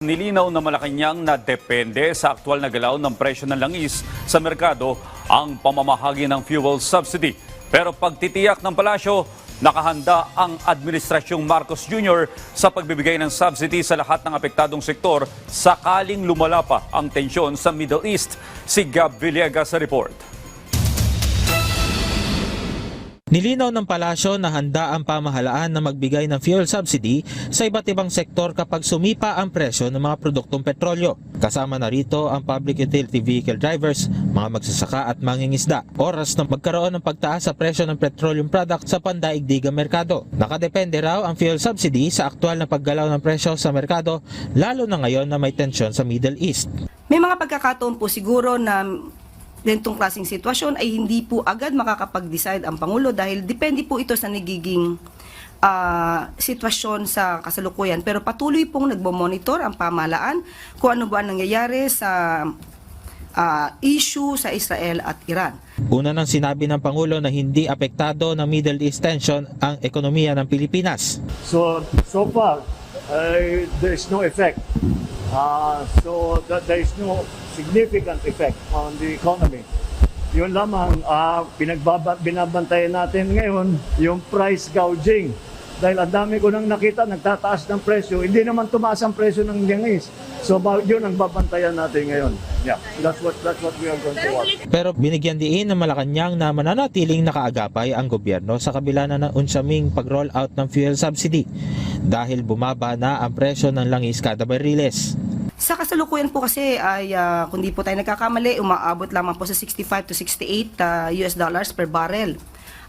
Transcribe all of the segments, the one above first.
Nilinaw na Malacanang na depende sa aktwal na galaw ng presyo ng langis sa merkado ang pamamahagi ng fuel subsidy. Pero pagtitiyak ng palasyo, nakahanda ang Administrasyong Marcos Jr. sa pagbibigay ng subsidy sa lahat ng apektadong sektor sakaling lumala pa ang tensyon sa Middle East. Si Gab Villegas sa report. Nilinaw ng palasyo na handa ang pamahalaan na magbigay ng fuel subsidy sa iba't ibang sektor kapag sumipa ang presyo ng mga produktong petrolyo. Kasama na rito ang public utility vehicle drivers, mga magsasaka at mangingisda. Oras na magkaroon ng pagtaas sa presyo ng petroleum product sa pandaigdigang merkado. Nakadepende raw ang fuel subsidy sa aktwal na paggalaw ng presyo sa merkado, lalo na ngayon na may tensyon sa Middle East. May mga pagkakataon po siguro na ganitong klaseng sitwasyon ay hindi po agad makakapag-decide ang Pangulo dahil depende po ito sa nagiging sitwasyon sa kasalukuyan. Pero patuloy pong nagbo-monitor ang pamahalaan kung ano ba ang nangyayari sa issue sa Israel at Iran. Una nang sinabi ng Pangulo na hindi apektado ng Middle East tension ang ekonomiya ng Pilipinas. So far, there is no effect. There is no significant effect on the economy. Yun lamang, binabantayan natin ngayon yung price gouging. Dahil ang dami ko nang nakita, nagtataas ng presyo. Hindi naman tumaas ang presyo ng langis. So yun ang babantayan natin ngayon. Yeah, that's what we are going to watch. Pero binigyan diin ng Malacanang na mananatiling nakaagapay ang gobyerno sa kabila na naunsyaming pag-roll out ng fuel subsidy dahil bumaba na ang presyo ng langis kada bariles. Sa kasalukuyan po kasi ay kung di po tayo nagkakamali, umaabot lamang po sa 65 to 68 US dollars per barrel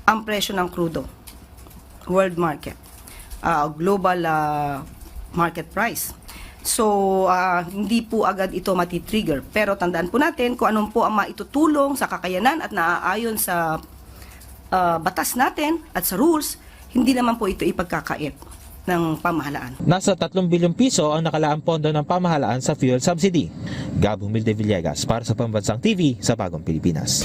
ang presyo ng crudo. World market, global market price. So, hindi po agad ito matitrigger. Pero tandaan po natin kung anong po ang maitutulong sa kakayanan at naaayon sa batas natin at sa rules, hindi naman po ito ipagkakait ng pamahalaan. Nasa 3 bilyong piso ang nakalaang pondo ng pamahalaan sa fuel subsidy. Gab Humilde Villegas para sa Pambansang TV sa Bagong Pilipinas.